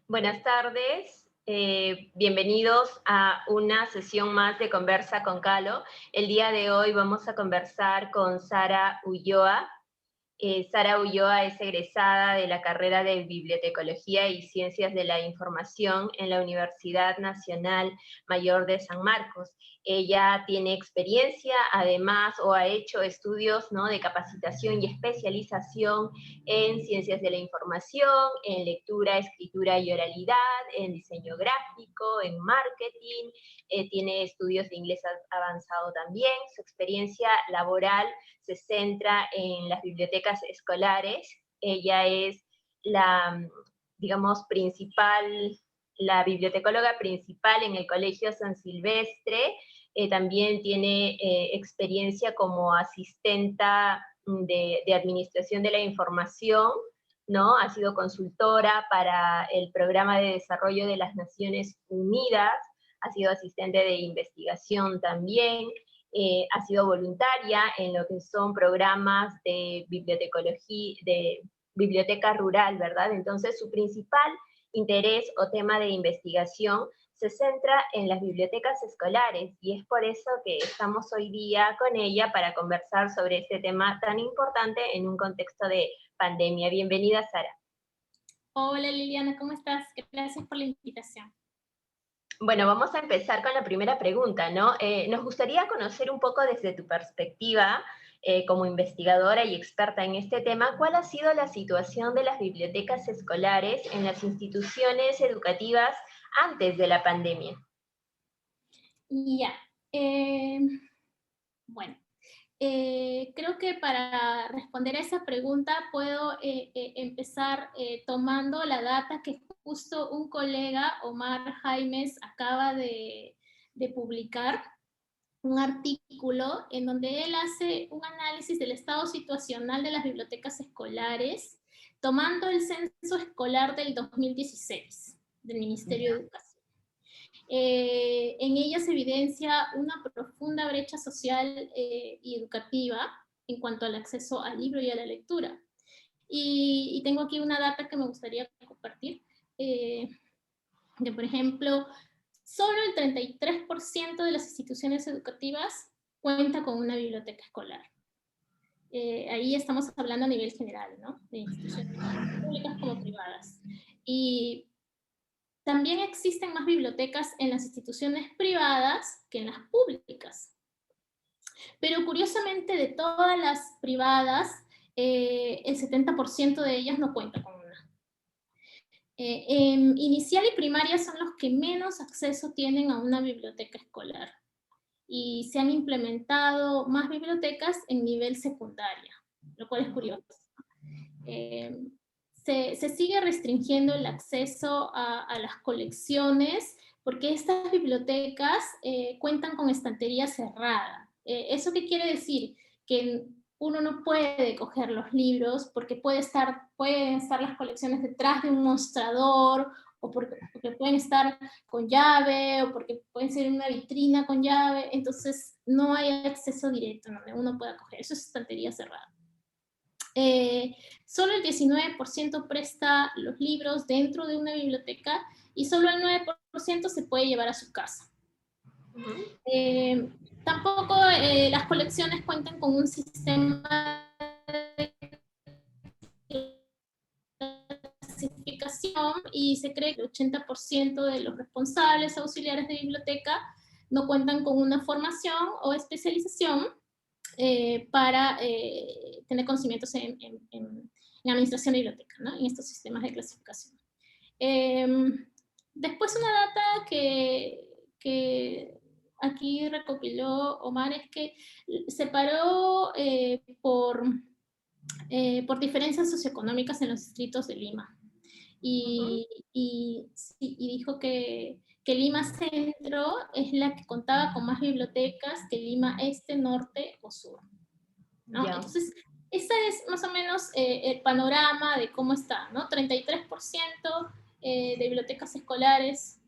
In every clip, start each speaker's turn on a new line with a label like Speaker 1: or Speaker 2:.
Speaker 1: Buenas tardes, bienvenidos a una sesión más de Conversa con Calo. El día de hoy vamos a conversar con Sara Ulloa. Sara Ulloa es egresada de la carrera de Bibliotecología y Ciencias de la Información en la Universidad Nacional Mayor de San Marcos. Ella tiene experiencia, además, o ha hecho estudios, ¿no?, de capacitación y especialización en Ciencias de la Información, en lectura, escritura y oralidad, en diseño gráfico, en marketing. Tiene estudios de inglés avanzado también. Su experiencia laboral se centra en las bibliotecas escolares. Ella es la, digamos, la bibliotecóloga principal en el Colegio San Silvestre. También tiene experiencia como asistenta de administración de la información, ¿no? Ha sido consultora para el Programa de Desarrollo de las Naciones Unidas, ha sido asistente de investigación también, ha sido voluntaria en lo que son programas de bibliotecología, de biblioteca rural, ¿verdad? Entonces, su principal interés o tema de investigación se centra en las bibliotecas escolares, y es por eso que estamos hoy día con ella para conversar sobre este tema tan importante en un contexto de pandemia. Bienvenida, Sara.
Speaker 2: Hola Liliana, ¿cómo estás? Gracias por la invitación.
Speaker 1: Bueno, vamos a empezar con la primera pregunta, ¿no? Nos gustaría conocer un poco desde tu perspectiva, como investigadora y experta en este tema, ¿cuál ha sido la situación de las bibliotecas escolares en las instituciones educativas antes de la pandemia?
Speaker 2: Ya, eh, bueno, creo que para responder a esa pregunta puedo empezar tomando la data que justo un colega, Omar Jaimes, acaba de publicar, un artículo en donde él hace un análisis del estado situacional de las bibliotecas escolares, tomando el censo escolar del 2016 del Ministerio de Educación. En ella se evidencia una profunda brecha social y educativa en cuanto al acceso al libro y a la lectura. Y tengo aquí una data que me gustaría compartir, que por ejemplo, solo el 33% de las instituciones educativas cuenta con una biblioteca escolar. Ahí estamos hablando a nivel general, ¿no? De instituciones públicas como privadas. Y también existen más bibliotecas en las instituciones privadas que en las públicas. Pero curiosamente, de todas las privadas, el 70% de ellas no cuenta con una. Inicial y primaria son los que menos acceso tienen a una biblioteca escolar. Y se han implementado más bibliotecas en nivel secundaria, lo cual es curioso. Se sigue restringiendo el acceso a las colecciones porque estas bibliotecas cuentan con estantería cerrada. ¿Eso qué quiere decir? Que uno no puede coger los libros porque pueden estar las colecciones detrás de un mostrador, o porque pueden estar con llave, o porque pueden ser en una vitrina con llave, entonces no hay acceso directo donde uno pueda coger. Eso es estantería cerrada. Solo el 19% presta los libros dentro de una biblioteca y solo el 9% se puede llevar a su casa. Tampoco las colecciones cuentan con un sistema de clasificación y se cree que el 80% de los responsables auxiliares de biblioteca no cuentan con una formación o especialización para tener conocimientos en administración de biblioteca, ¿no? En estos sistemas de clasificación. Después una data que aquí recopiló Omar es que separó por diferencias socioeconómicas en los distritos de Lima. Y dijo que Lima Centro es la que contaba con más bibliotecas que Lima Este, Norte o Sur, ¿no?
Speaker 1: Ya.
Speaker 2: Entonces, ese es más o menos el panorama de cómo está, ¿no? 33% de bibliotecas escolares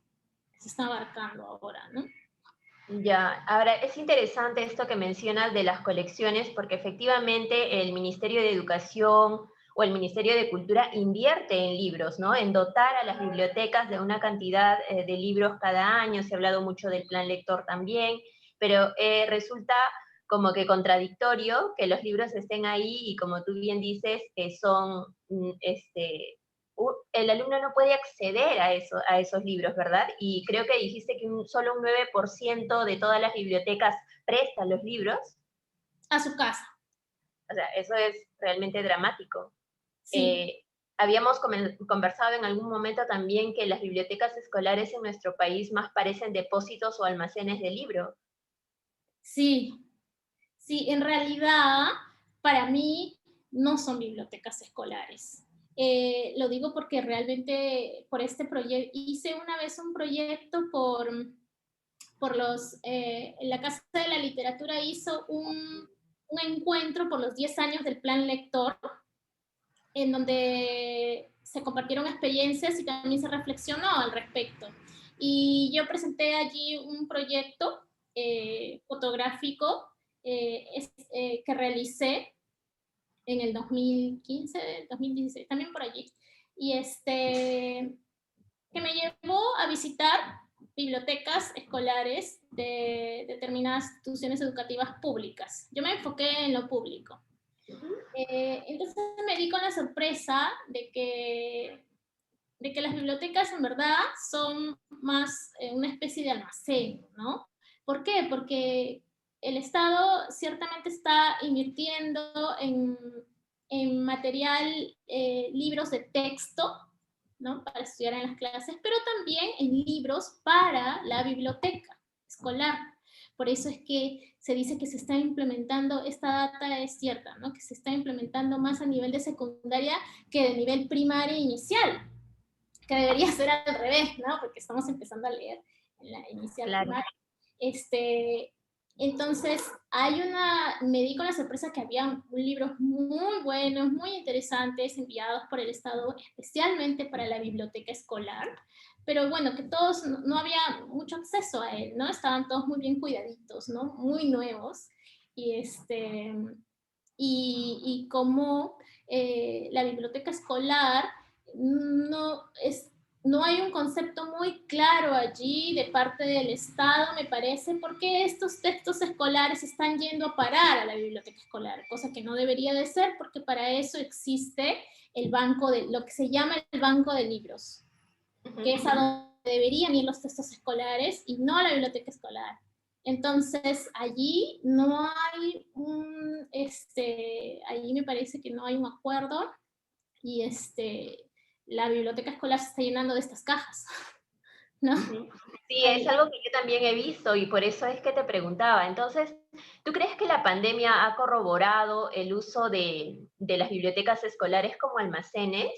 Speaker 2: que se están abarcando ahora, ¿no?
Speaker 1: Ya, ahora es interesante esto que mencionas de las colecciones, porque efectivamente el Ministerio de Educación, o el Ministerio de Cultura invierte en libros, ¿no? En dotar a las bibliotecas de una cantidad de libros cada año. Se ha hablado mucho del plan lector también, pero resulta como que contradictorio que los libros estén ahí y, como tú bien dices, que son, el alumno no puede acceder a esos libros, ¿verdad? Y creo que dijiste que solo un 9% de todas las bibliotecas prestan los libros.
Speaker 2: A su casa.
Speaker 1: O sea, eso es realmente dramático.
Speaker 2: Sí.
Speaker 1: Habíamos conversado en algún momento también que las bibliotecas escolares en nuestro país más parecen depósitos o almacenes de libros.
Speaker 2: Sí, sí, en realidad, para mí, no son bibliotecas escolares. Lo digo porque realmente por este proyecto, hice una vez un proyecto la Casa de la Literatura hizo un encuentro por los 10 años del Plan Lector, en donde se compartieron experiencias y también se reflexionó al respecto. Y yo presenté allí un proyecto fotográfico que realicé en el 2015, 2016, también por allí, y que me llevó a visitar bibliotecas escolares de determinadas instituciones educativas públicas. Yo me enfoqué en lo público. Entonces me di con la sorpresa de que las bibliotecas en verdad son más una especie de almacén, ¿no? ¿Por qué? Porque el Estado ciertamente está invirtiendo en material, libros de texto, ¿no? Para estudiar en las clases, pero también en libros para la biblioteca escolar. Por eso es que se dice que se está implementando, esta data es cierta, ¿no? Que se está implementando más a nivel de secundaria que de nivel primaria inicial, que debería ser al revés, ¿no? Porque estamos empezando a leer en la inicial
Speaker 1: Claro.
Speaker 2: primaria. Entonces, me di con la sorpresa que había libros muy buenos, muy interesantes, enviados por el Estado especialmente para la biblioteca escolar, pero bueno, que todos, no había mucho acceso a él, ¿no? Estaban todos muy bien cuidaditos, ¿no? Muy nuevos, y como la biblioteca escolar no hay un concepto muy claro allí de parte del Estado, me parece, porque estos textos escolares están yendo a parar a la biblioteca escolar, cosa que no debería de ser, porque para eso existe lo que se llama el banco de libros, que es a donde deberían ir los textos escolares y no a la biblioteca escolar. Entonces, allí no hay allí me parece que no hay un acuerdo, y la biblioteca escolar se está llenando de estas cajas, ¿no?
Speaker 1: Sí, es algo que yo también he visto y por eso es que te preguntaba. Entonces, ¿tú crees que la pandemia ha corroborado el uso de las bibliotecas escolares como almacenes?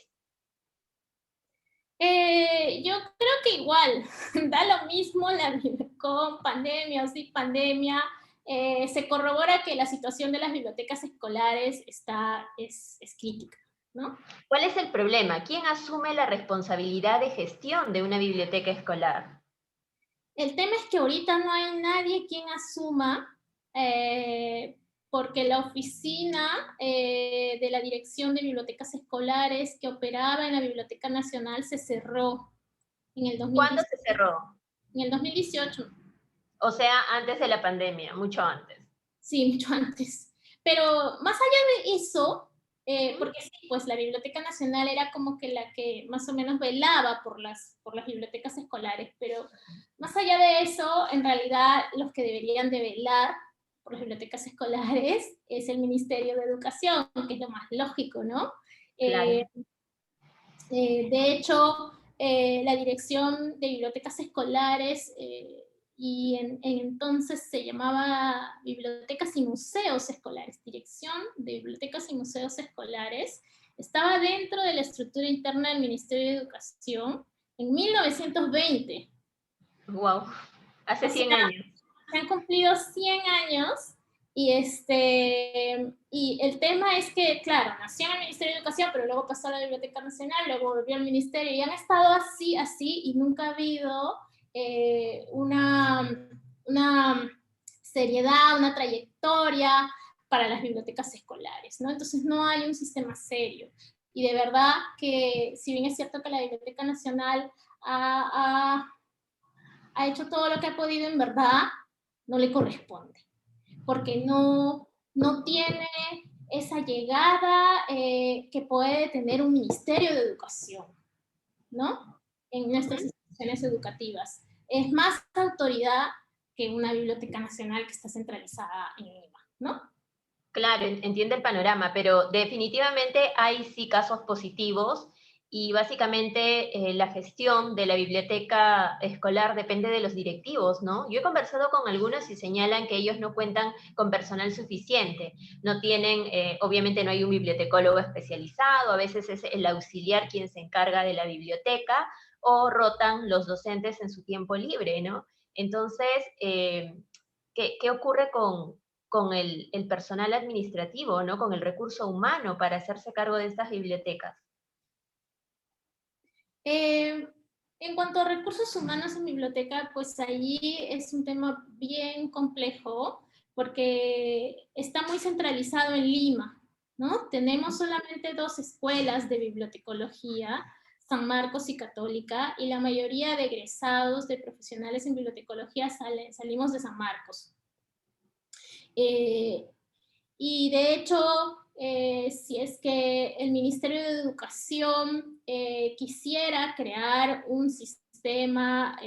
Speaker 2: Yo creo que igual, da lo mismo con pandemia o sin pandemia. Se corrobora que la situación de las bibliotecas escolares es crítica, ¿no?
Speaker 1: ¿Cuál es el problema? ¿Quién asume la responsabilidad de gestión de una biblioteca escolar?
Speaker 2: El tema es que ahorita no hay nadie quien asuma, porque la oficina de la Dirección de Bibliotecas Escolares que operaba en la Biblioteca Nacional se cerró en el
Speaker 1: ¿Cuándo
Speaker 2: 2018.
Speaker 1: se cerró?
Speaker 2: En el 2018.
Speaker 1: O sea, antes de la pandemia, mucho antes.
Speaker 2: Sí, mucho antes. Pero más allá de eso, porque sí, pues la Biblioteca Nacional era como que la que más o menos velaba por las bibliotecas escolares, pero más allá de eso, en realidad los que deberían de velar por las bibliotecas escolares es el Ministerio de Educación, que es lo más lógico, ¿no?
Speaker 1: Claro.
Speaker 2: De hecho, la Dirección de Bibliotecas Escolares, entonces se llamaba Bibliotecas y Museos Escolares, Dirección de Bibliotecas y Museos Escolares, estaba dentro de la estructura interna del Ministerio de Educación en 1920.
Speaker 1: Wow, hace
Speaker 2: O
Speaker 1: 100
Speaker 2: sea,
Speaker 1: años.
Speaker 2: se han cumplido 100 años, y y el tema es que, claro, nació en el Ministerio de Educación, pero luego pasó a la Biblioteca Nacional, luego volvió al Ministerio, y han estado así, y nunca ha habido una seriedad, una trayectoria para las bibliotecas escolares, ¿no? Entonces no hay un sistema serio. Y de verdad que, si bien es cierto que la Biblioteca Nacional ha hecho todo lo que ha podido, en verdad no le corresponde, porque no tiene esa llegada que puede tener un Ministerio de Educación, ¿no? En nuestras instituciones educativas. Es más autoridad que una Biblioteca Nacional que está centralizada en Lima, ¿no?
Speaker 1: Claro, entiendo el panorama, pero definitivamente hay sí casos positivos y básicamente la gestión de la biblioteca escolar depende de los directivos, ¿no? Yo he conversado con algunos y señalan que ellos no cuentan con personal suficiente, no tienen, obviamente no hay un bibliotecólogo especializado, a veces es el auxiliar quien se encarga de la biblioteca o rotan los docentes en su tiempo libre, ¿no? Entonces, ¿qué ocurre con el personal administrativo, ¿no? Con el recurso humano para hacerse cargo de estas bibliotecas?
Speaker 2: En cuanto a recursos humanos en biblioteca, pues allí es un tema bien complejo porque está muy centralizado en Lima, ¿no? Tenemos solamente 2 escuelas de bibliotecología, San Marcos y Católica, y la mayoría de egresados de profesionales en bibliotecología salimos de San Marcos. Y de hecho, si es que el Ministerio de Educación quisiera crear un sistema,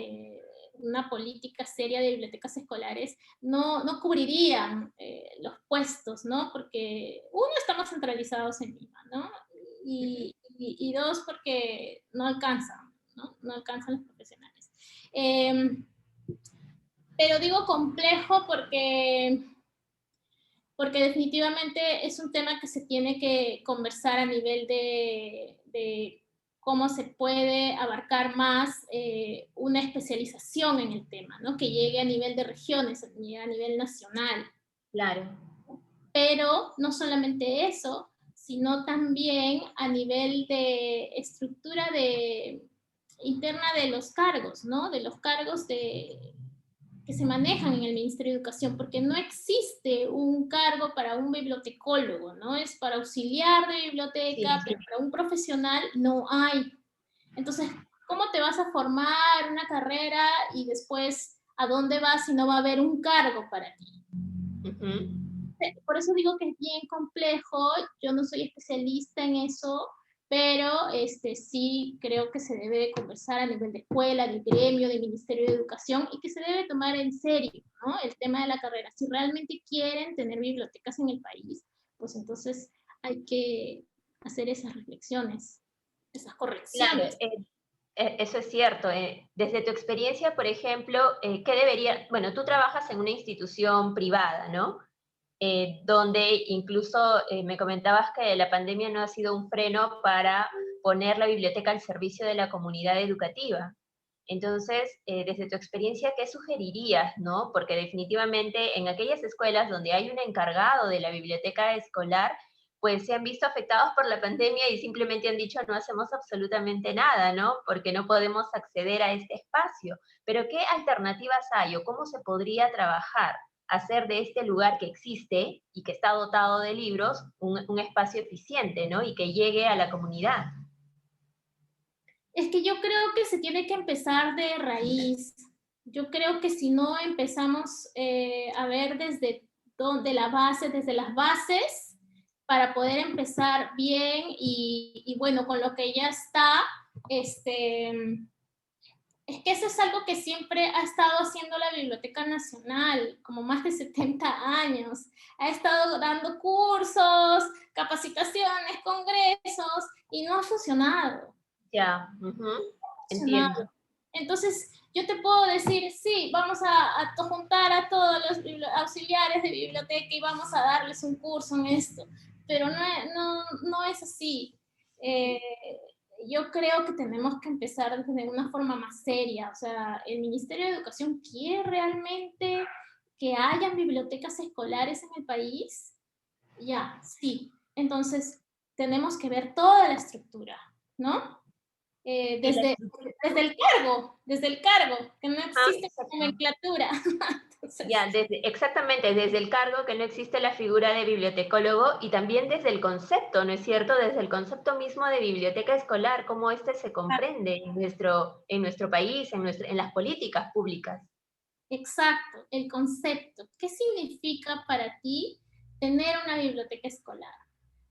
Speaker 2: una política seria de bibliotecas escolares, no cubrirían los puestos, ¿no? Porque uno, estamos centralizados en Lima, ¿no? Y dos, porque no alcanzan, ¿no? No alcanzan los profesionales. Pero digo complejo porque definitivamente es un tema que se tiene que conversar a nivel de cómo se puede abarcar más una especialización en el tema, ¿no? Que llegue a nivel de regiones, que llegue a nivel nacional.
Speaker 1: Claro.
Speaker 2: Pero no solamente eso, sino también a nivel de estructura interna de los cargos, ¿no? De los cargos que se manejan en el Ministerio de Educación, porque no existe un cargo para un bibliotecólogo, ¿no? Es para auxiliar de biblioteca,
Speaker 1: Sí,
Speaker 2: pero para un profesional no hay. Entonces, ¿cómo te vas a formar una carrera y después a dónde vas si no va a haber un cargo para ti? Por eso digo que es bien complejo, yo no soy especialista en eso, pero sí creo que se debe conversar a nivel de escuela, de gremio, de Ministerio de Educación, y que se debe tomar en serio, ¿no? El tema de la carrera. Si realmente quieren tener bibliotecas en el país, pues entonces hay que hacer esas reflexiones, esas
Speaker 1: Claro,
Speaker 2: correcciones.
Speaker 1: eso es cierto. Desde tu experiencia, por ejemplo, ¿qué debería, bueno, tú trabajas en una institución privada, ¿no? Donde incluso me comentabas que la pandemia no ha sido un freno para poner la biblioteca al servicio de la comunidad educativa. Entonces, desde tu experiencia, ¿qué sugerirías, no? Porque definitivamente en aquellas escuelas donde hay un encargado de la biblioteca escolar, pues se han visto afectados por la pandemia y simplemente han dicho no hacemos absolutamente nada, ¿no? Porque no podemos acceder a este espacio. Pero ¿qué alternativas hay o cómo se podría trabajar? Hacer de este lugar que existe y que está dotado de libros un espacio eficiente, ¿no? Y que llegue a la comunidad.
Speaker 2: Es que yo creo que se tiene que empezar de raíz. Yo creo que si no empezamos a ver desde las bases, para poder empezar bien y bueno, con lo que ya está, es que eso es algo que siempre ha estado haciendo la Biblioteca Nacional, como más de 70 años. Ha estado dando cursos, capacitaciones, congresos, y no ha funcionado.
Speaker 1: Ya, entiendo.
Speaker 2: Entonces, yo te puedo decir, sí, vamos a juntar a todos los auxiliares de biblioteca y vamos a darles un curso en esto, pero no es así. Eh, yo creo que tenemos que empezar de una forma más seria. O sea, ¿el Ministerio de Educación quiere realmente que hayan bibliotecas escolares en el país? Ya, sí. Entonces, tenemos que ver toda la estructura, ¿no?
Speaker 1: Y la
Speaker 2: Desde el cargo, que no
Speaker 1: ah,
Speaker 2: existe
Speaker 1: exacto.
Speaker 2: nomenclatura.
Speaker 1: Ya, exactamente, desde el cargo que no existe la figura de bibliotecólogo y también desde el concepto, ¿no es cierto? Desde el concepto mismo de biblioteca escolar, cómo este se comprende en nuestro país, en las políticas públicas.
Speaker 2: Exacto, el concepto. ¿Qué significa para ti tener una biblioteca escolar?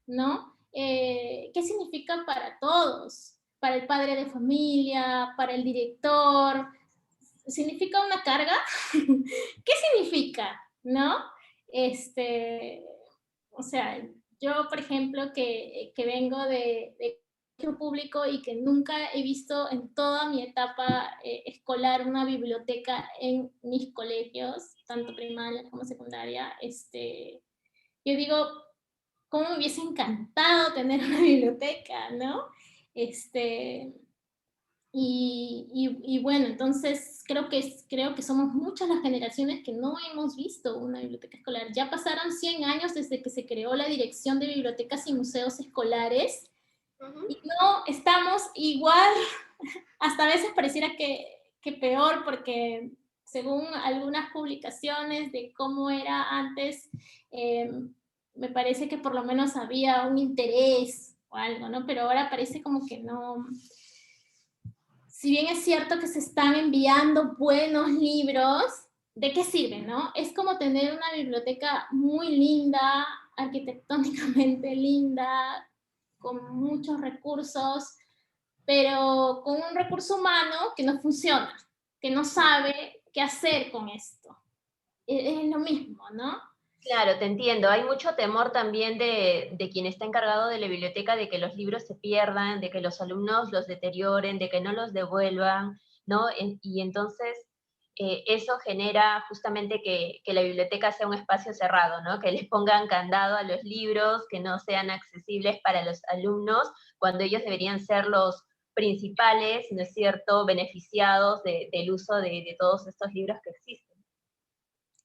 Speaker 2: ¿No? ¿Qué significa para todos? Para el padre de familia, para el director. ¿Significa una carga? ¿Qué significa? ¿No? Este, o sea, yo, por ejemplo, que vengo de colegio público y que nunca he visto en toda mi etapa escolar una biblioteca en mis colegios, tanto primaria como secundaria, yo digo, cómo me hubiese encantado tener una biblioteca, ¿no? Este, y bueno, entonces creo que somos muchas las generaciones que no hemos visto una biblioteca escolar. Ya pasaron 100 años desde que se creó la Dirección de Bibliotecas y Museos Escolares y no estamos igual, hasta a veces pareciera que peor, porque según algunas publicaciones de cómo era antes, eh, me parece que por lo menos había un interés o algo, ¿no? Pero ahora parece como que no. Si bien es cierto que se están enviando buenos libros, ¿de qué sirve, no? Es como tener una biblioteca muy linda, arquitectónicamente linda, con muchos recursos, pero con un recurso humano que no funciona, que no sabe qué hacer con esto. Es lo mismo, ¿no?
Speaker 1: Claro, te entiendo. Hay mucho temor también de quien está encargado de la biblioteca de que los libros se pierdan, de que los alumnos los deterioren, de que no los devuelvan, ¿no? Y entonces eso genera justamente que la biblioteca sea un espacio cerrado, ¿no? Que les pongan candado a los libros, que no sean accesibles para los alumnos, cuando ellos deberían ser los principales, ¿no es cierto?, beneficiados del uso de todos estos libros que existen.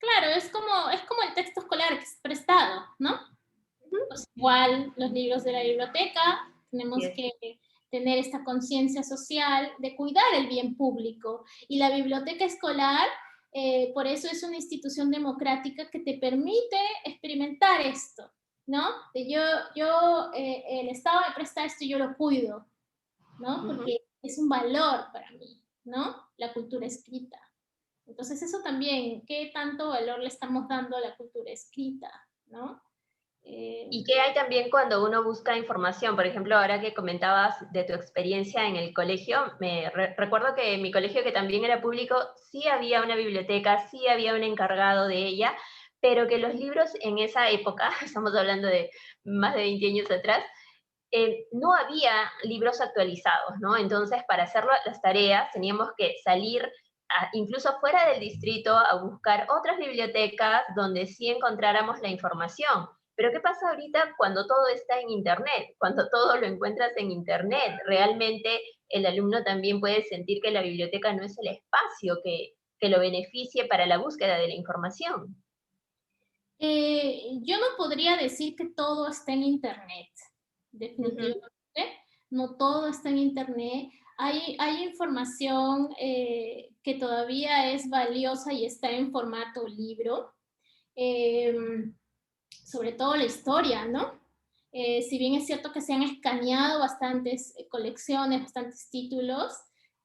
Speaker 2: Claro, es como el texto escolar que es prestado, ¿no? Pues igual los libros de la biblioteca, tenemos
Speaker 1: Yes.
Speaker 2: que tener esta conciencia social de cuidar el bien público. Y la biblioteca escolar, por eso es una institución democrática que te permite experimentar esto, ¿no? El Estado me presta esto y yo lo cuido, ¿no? Porque es un valor para mí, ¿no? La cultura escrita. Entonces eso también, ¿qué tanto valor le estamos dando a la cultura escrita, ¿no?
Speaker 1: ¿Y qué hay también cuando uno busca información? Por ejemplo, ahora que comentabas de tu experiencia en el colegio, recuerdo que en mi colegio, que también era público, sí había una biblioteca, sí había un encargado de ella, pero que los libros en esa época, estamos hablando de más de 20 años atrás, no había libros actualizados, ¿no? Entonces, para hacer las tareas teníamos que salir incluso fuera del distrito a buscar otras bibliotecas donde sí encontráramos la información. Pero ¿qué pasa ahorita cuando todo está en Internet? Cuando todo lo encuentras en Internet, realmente el alumno también puede sentir que la biblioteca no es el espacio que lo beneficie para la búsqueda de la información.
Speaker 2: Yo no podría decir que todo está en Internet,
Speaker 1: Ujú.
Speaker 2: definitivamente. No todo está en Internet. Hay información que todavía es valiosa y está en formato libro, eh, sobre todo la historia, ¿no? Si bien es cierto que se han escaneado bastantes colecciones, bastantes títulos,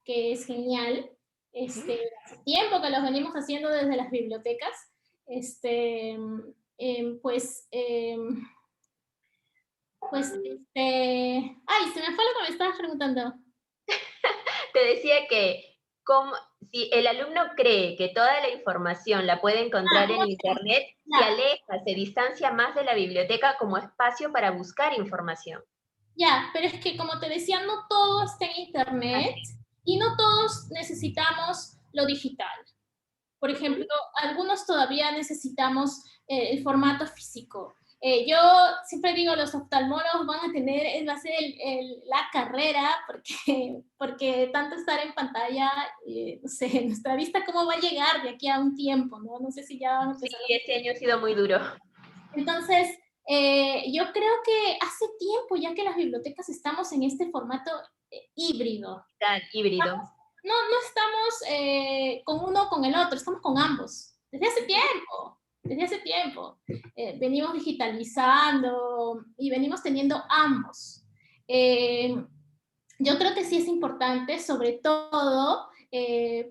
Speaker 2: que es genial, hace tiempo que los venimos haciendo desde las bibliotecas, este, pues, ay, se me fue lo que me estabas preguntando.
Speaker 1: Te decía que si el alumno cree que toda la información la puede encontrar en
Speaker 2: ¿Cómo
Speaker 1: Internet, se
Speaker 2: ya,
Speaker 1: aleja, se distancia más de la biblioteca como espacio para buscar información.
Speaker 2: ya, pero es que como te decía, no todo está en Internet
Speaker 1: Así.
Speaker 2: y no todos necesitamos lo digital. Por ejemplo, algunos todavía necesitamos el formato físico. Yo siempre digo, los oftalmólogos van a tener, va a ser la carrera, porque tanto estar en pantalla, no sé, nuestra vista cómo va a llegar de aquí a un tiempo, ¿no? No sé si ya van a
Speaker 1: Sí,
Speaker 2: empezar.
Speaker 1: este año ha sido muy duro.
Speaker 2: Entonces, yo creo que hace tiempo ya que las bibliotecas estamos en este formato híbrido.
Speaker 1: Tan híbrido.
Speaker 2: No estamos con uno o con el otro, estamos con ambos. desde hace tiempo. Venimos digitalizando y venimos teniendo ambos. Yo creo que sí es importante, sobre todo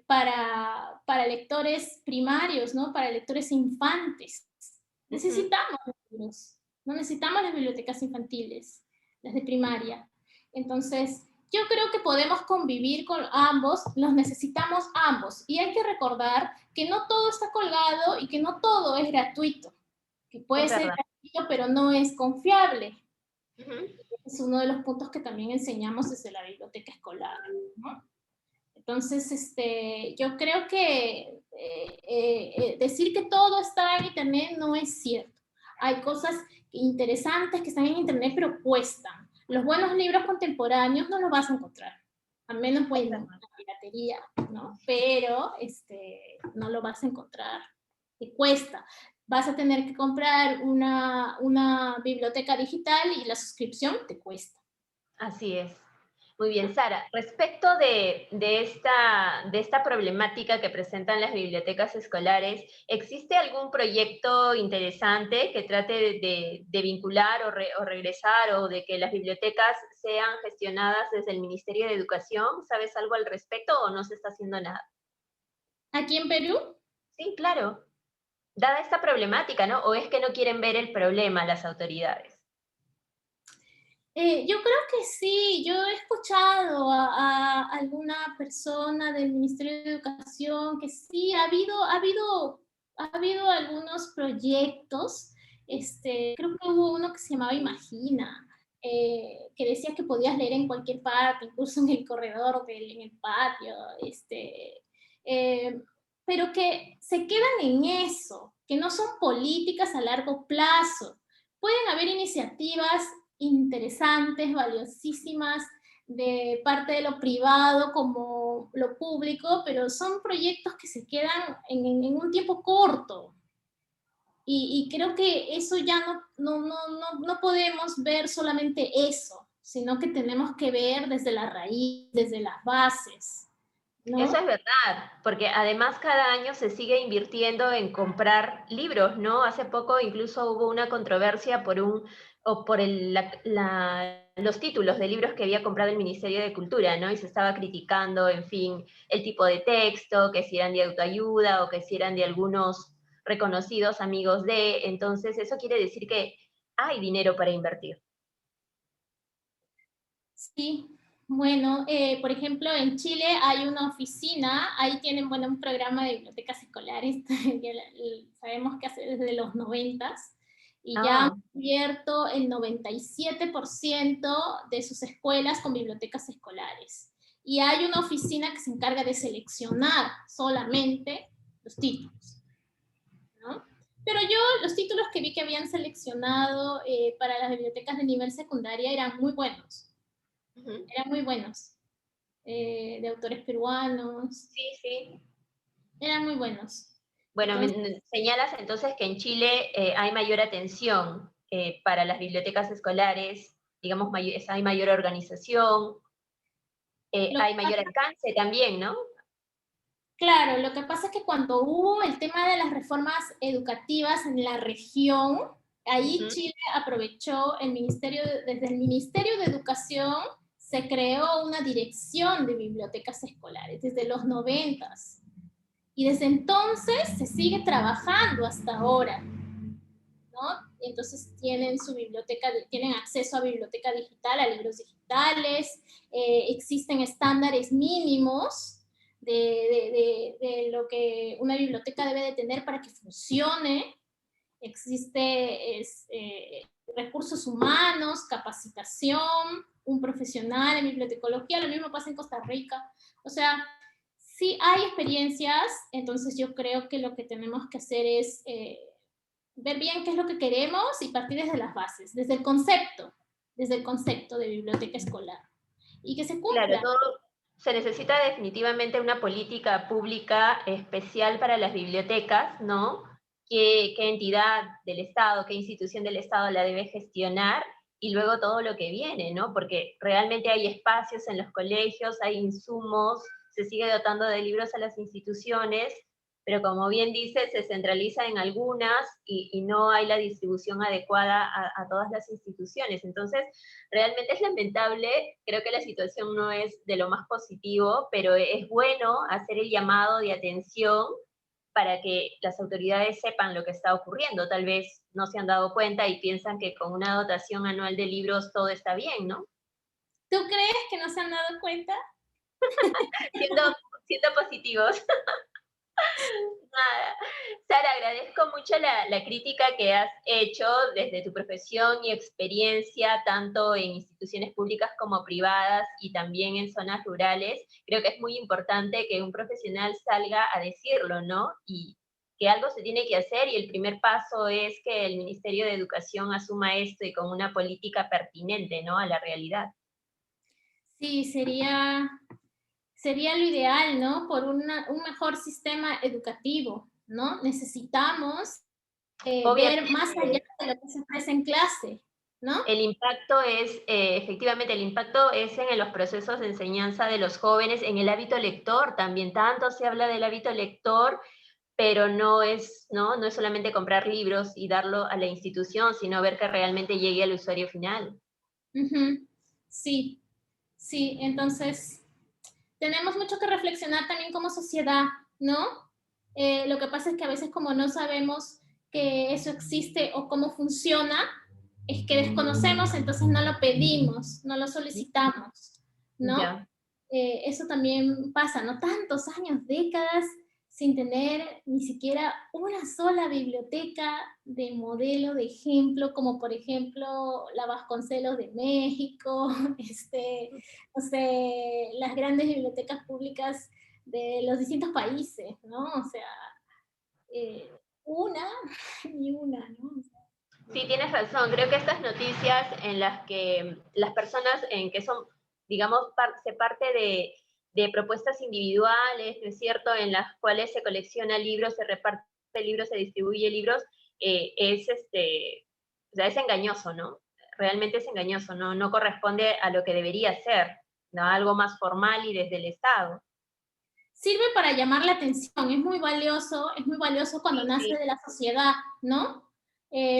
Speaker 2: para lectores primarios, ¿no? Para lectores infantes. Necesitamos libros, no necesitamos las bibliotecas infantiles, las de primaria. Entonces, yo creo que podemos convivir con ambos, los necesitamos ambos. Y hay que recordar que no todo está colgado y que no todo es gratuito. Que puede
Speaker 1: Es
Speaker 2: ser
Speaker 1: verdad.
Speaker 2: gratuito, pero no es confiable.
Speaker 1: Ujú.
Speaker 2: Es uno de los puntos que también enseñamos desde la biblioteca escolar, ¿no? Entonces, yo creo que decir que todo está en Internet no es cierto. Hay cosas interesantes que están en Internet, pero cuestan. Los buenos libros contemporáneos no los vas a encontrar, a menos,
Speaker 1: Es
Speaker 2: bueno,
Speaker 1: verdad.
Speaker 2: la piratería, ¿no? Pero no lo vas a encontrar. Te cuesta. Vas a tener que comprar una biblioteca digital y la suscripción te cuesta.
Speaker 1: Así es. Muy bien, Sara. Respecto de esta problemática que presentan las bibliotecas escolares, ¿existe algún proyecto interesante que trate de vincular o regresar o de que las bibliotecas sean gestionadas desde el Ministerio de Educación? ¿Sabes algo al respecto o no se está haciendo nada?
Speaker 2: Aquí en Perú,
Speaker 1: Sí, claro. Dada esta problemática, ¿no? ¿O es que no quieren ver el problema las autoridades?
Speaker 2: yo creo que sí, yo he escuchado a alguna persona del Ministerio de Educación que sí, ha habido algunos proyectos, creo que hubo uno que se llamaba Imagina, que decía que podías leer en cualquier parte, incluso en el corredor, en el patio, eh, pero que se quedan en eso, que no son políticas a largo plazo. Pueden haber iniciativas interesantes, valiosísimas, de parte de lo privado como lo público, pero son proyectos que se quedan en un tiempo corto. Y creo que eso ya no podemos ver solamente eso, sino que tenemos que ver desde la raíz, desde las bases,
Speaker 1: Eso
Speaker 2: ¿no?
Speaker 1: es verdad, porque además cada año se sigue invirtiendo en comprar libros, ¿no? Hace poco incluso hubo una controversia por los títulos de libros que había comprado el Ministerio de Cultura, ¿no? Y se estaba criticando, en fin, el tipo de texto, que si eran de autoayuda o que si eran de algunos reconocidos amigos de. Entonces, eso quiere decir que hay dinero para invertir.
Speaker 2: Sí, bueno, por ejemplo, en Chile hay una oficina, ahí tienen, bueno, un programa de bibliotecas escolares, que sabemos que hace desde los 90s, y ya han
Speaker 1: Ah,
Speaker 2: cubierto el 97% de sus escuelas con bibliotecas escolares. Y hay una oficina que se encarga de seleccionar solamente los títulos, ¿no? Pero yo, los títulos que vi que habían seleccionado para las bibliotecas de nivel secundaria eran muy buenos,
Speaker 1: ujú.
Speaker 2: eran muy buenos, de autores peruanos,
Speaker 1: Sí, sí.
Speaker 2: eran muy buenos.
Speaker 1: Bueno,
Speaker 2: Entonces,
Speaker 1: señalas entonces que en Chile hay mayor atención para las bibliotecas escolares, digamos, hay mayor organización,
Speaker 2: lo que
Speaker 1: hay mayor
Speaker 2: pasa,
Speaker 1: alcance también, ¿no?
Speaker 2: claro, lo que pasa es que cuando hubo el tema de las reformas educativas en la región, ahí
Speaker 1: Ujú.
Speaker 2: Chile aprovechó desde el Ministerio de Educación se creó una dirección de bibliotecas escolares desde los 90s. Y desde entonces se sigue trabajando hasta ahora, ¿no? Entonces tienen su biblioteca, tienen acceso a biblioteca digital, a libros digitales, existen estándares mínimos de lo que una biblioteca debe de tener para que funcione, existe recursos humanos, capacitación, un profesional en bibliotecología, lo mismo pasa en Costa Rica, o sea, sí hay experiencias, entonces yo creo que lo que tenemos que hacer es ver bien qué es lo que queremos y partir desde las bases, desde el concepto de biblioteca escolar. Y que se
Speaker 1: Claro,
Speaker 2: cumpla.
Speaker 1: se necesita definitivamente una política pública especial para las bibliotecas, ¿no? ¿Qué entidad del Estado, qué institución del Estado la debe gestionar? Y luego todo lo que viene, ¿no? Porque realmente hay espacios en los colegios, hay insumos, se sigue dotando de libros a las instituciones, pero como bien dice, se centraliza en algunas y no hay la distribución adecuada a todas las instituciones. Entonces, realmente es lamentable, creo que la situación no es de lo más positivo, pero es bueno hacer el llamado de atención para que las autoridades sepan lo que está ocurriendo. Tal vez no se han dado cuenta y piensan que con una dotación anual de libros todo está bien, ¿no?
Speaker 2: ¿Tú crees que no se han dado cuenta?
Speaker 1: Siendo, siendo positivos. Nada. Sara, agradezco mucho la crítica que has hecho desde tu profesión y experiencia, tanto en instituciones públicas como privadas y también en zonas rurales. Creo que es muy importante que un profesional salga a decirlo, ¿no? Y que algo se tiene que hacer y el primer paso es que el Ministerio de Educación asuma esto y con una política pertinente, ¿no? A la realidad.
Speaker 2: Sí, sería lo ideal, ¿no? Por un mejor sistema educativo, ¿no? Necesitamos ver más allá
Speaker 1: Obviamente,
Speaker 2: de lo que se ofrece en clase, ¿no?
Speaker 1: el impacto es, efectivamente, el impacto es en los procesos de enseñanza de los jóvenes, en el hábito lector también. Tanto se habla del hábito lector, pero no es solamente comprar libros y darlo a la institución, sino ver que realmente llegue al usuario final.
Speaker 2: Ujú. Sí, sí, entonces tenemos mucho que reflexionar también como sociedad, ¿no? Lo que pasa es que a veces como no sabemos que eso existe o cómo funciona, es que desconocemos, entonces no lo pedimos, no lo solicitamos, ¿no?
Speaker 1: Ya.
Speaker 2: Eso también pasa, ¿no? Tantos años, décadas, sin tener ni siquiera una sola biblioteca de modelo, de ejemplo, como por ejemplo la Vasconcelos de México, no sé, las grandes bibliotecas públicas de los distintos países, ¿no? O sea, eh, una, ni una, ¿no?
Speaker 1: Sí, tienes razón. Creo que estas noticias en las que las personas en que son, digamos, se parte de propuestas individuales, ¿no es cierto?, en las cuales se colecciona libros, se reparte libros, se distribuye libros, o sea, es engañoso, ¿no? Realmente es engañoso, ¿no? No corresponde a lo que debería ser, ¿no? Algo más formal y desde el Estado.
Speaker 2: Sirve para llamar la atención, es muy valioso cuando
Speaker 1: Sí,
Speaker 2: nace
Speaker 1: sí.
Speaker 2: de la sociedad, ¿no?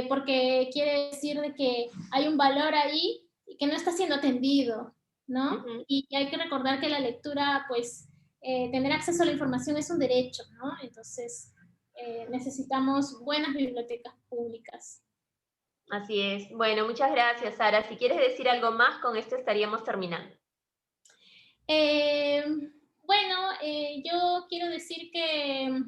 Speaker 2: Porque quiere decir de que hay un valor ahí y que no está siendo atendido, ¿no?
Speaker 1: Ujú.
Speaker 2: Y hay que recordar que la lectura, pues, tener acceso a la información es un derecho, ¿no? Entonces, necesitamos buenas bibliotecas públicas.
Speaker 1: Así es. Bueno, muchas gracias, Sara. Si quieres decir algo más, con esto estaríamos terminando.
Speaker 2: Eh, bueno, yo quiero decir que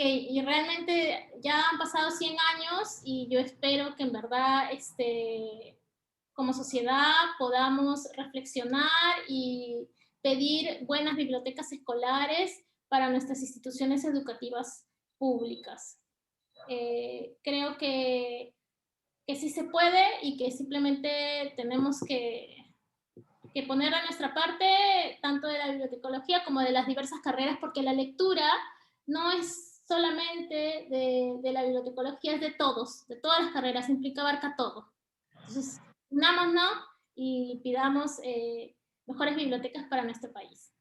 Speaker 2: y realmente ya han pasado 100 años y yo espero que en verdad como sociedad podamos reflexionar y pedir buenas bibliotecas escolares para nuestras instituciones educativas públicas. Creo que sí se puede y que simplemente tenemos que poner a nuestra parte, tanto de la bibliotecología como de las diversas carreras, porque la lectura no es solamente de la bibliotecología, es de todos, de todas las carreras, implica, abarca todo. Entonces, unámonos y pidamos mejores bibliotecas para nuestro país.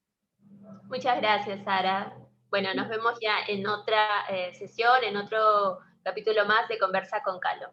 Speaker 1: Muchas gracias, Sara. Bueno, nos vemos ya en otra sesión, en otro capítulo más de Conversa con Calo.